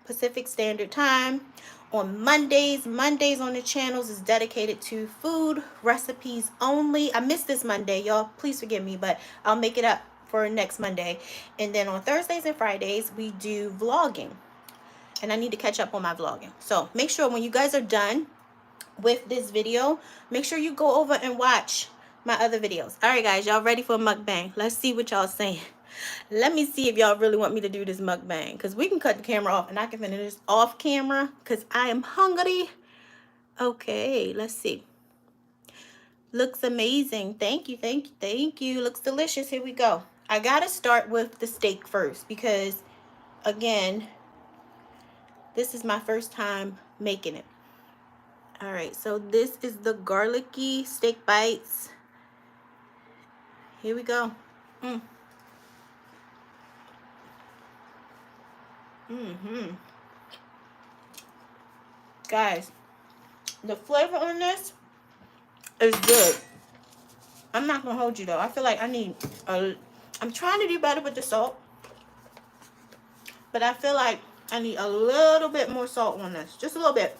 Pacific Standard Time. On Mondays on the channels is dedicated to food recipes only. I missed this Monday, y'all. Please forgive me, but I'll make it up for next Monday. And then on Thursdays and Fridays, we do vlogging. And I need to catch up on my vlogging. So make sure when you guys are done with this video, make sure you go over and watch my other videos. All right, guys, y'all ready for a mukbang? Let's see what y'all saying. Let me see if y'all really want me to do this mukbang, because we can cut the camera off and I can finish this off camera because I am hungry. Okay, let's see. Looks amazing. Thank you, thank you, thank you. Looks delicious. Here we go. I gotta start with the steak first because again, this is my first time making it. All right, so this is the garlicky steak bites. Here we go. Guys, the flavor on this is good. I'm not gonna hold you though. I feel like I'm trying to do better with the salt, but I feel like I need a little bit more salt on this. Just a little bit.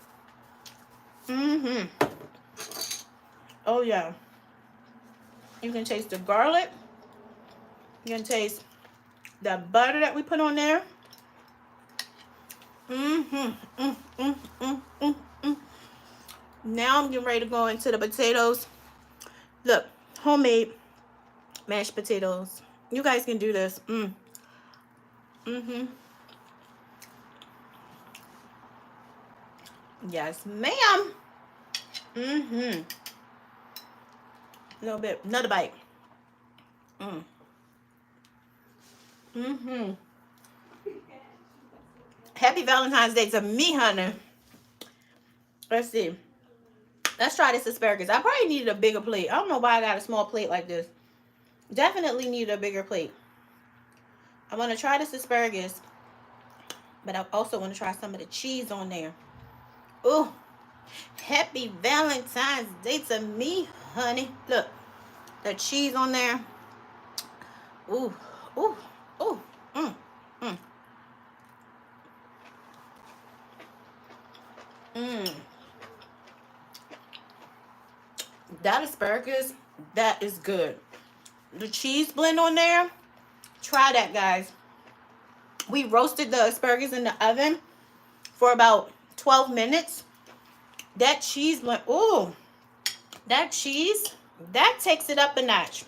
Oh yeah. You can taste the garlic. You can taste the butter that we put on there. Now I'm getting ready to go into the potatoes. Look, homemade mashed potatoes. You guys can do this. Yes, ma'am. A little bit, another bite. Happy Valentine's Day to me, honey. Let's see. Let's try this asparagus. I probably needed a bigger plate. I don't know why I got a small plate like this. Definitely need a bigger plate. I want to try this asparagus, but I also want to try some of the cheese on there. Ooh, happy Valentine's Day to me, honey. Look, the cheese on there. Ooh, ooh, ooh, That asparagus, that is good. The cheese blend on there, try that, guys. We roasted the asparagus in the oven for about 12 minutes. That cheese blend, ooh, that cheese, that takes it up a notch.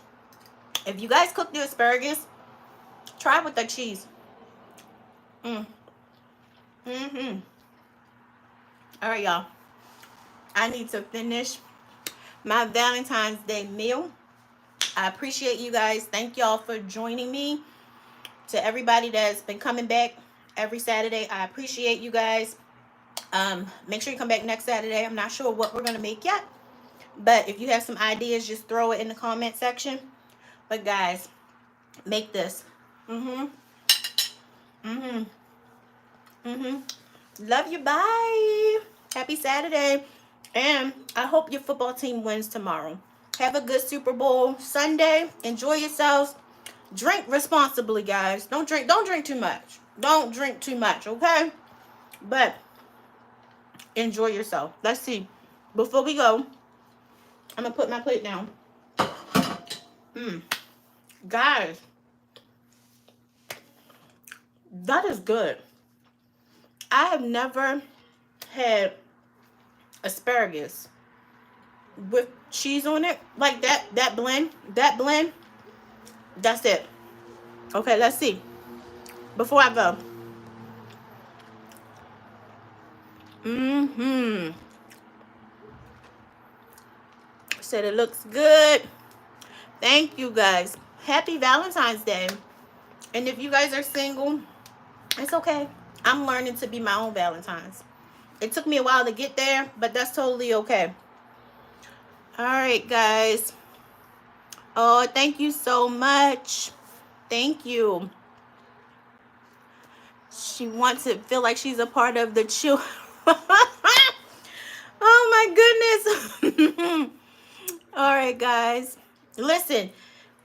If you guys cook the asparagus, try with the cheese. All right, y'all. I need to finish my Valentine's Day meal. I appreciate you guys. Thank y'all for joining me. To everybody that's been coming back every Saturday, I appreciate you guys. Make sure you come back next Saturday. I'm not sure what we're gonna make yet, but if you have some ideas, just throw it in the comment section. But guys, make this. Love you. Bye. Happy Saturday. And I hope your football team wins tomorrow. Have a good Super Bowl Sunday. Enjoy yourselves. Drink responsibly, guys. Don't drink too much. Don't drink too much, okay? But enjoy yourself. Let's see. Before we go, I'm gonna put my plate down. Guys, that is good. I have never had asparagus with cheese on it like that. That blend, that's it. Okay, let's see. Before I go. Said it looks good. Thank you guys. Happy Valentine's Day. And if you guys are single, it's okay. I'm learning to be my own Valentine's. It took me a while to get there, but that's totally okay. All right, guys. Oh, thank you so much. Thank you. She wants to feel like she's a part of the chill. Oh my goodness. All right, guys. Listen,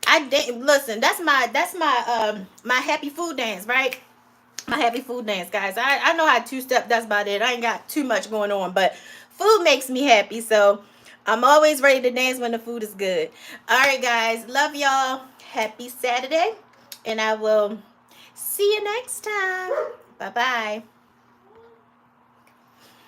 listen. That's my happy food dance, right? My happy food dance, guys. I know how to two-step. That's about it. I ain't got too much going on, but food makes me happy, so I'm always ready to dance when the food is good. All right, guys. Love y'all. Happy Saturday, and I will see you next time. Bye-bye.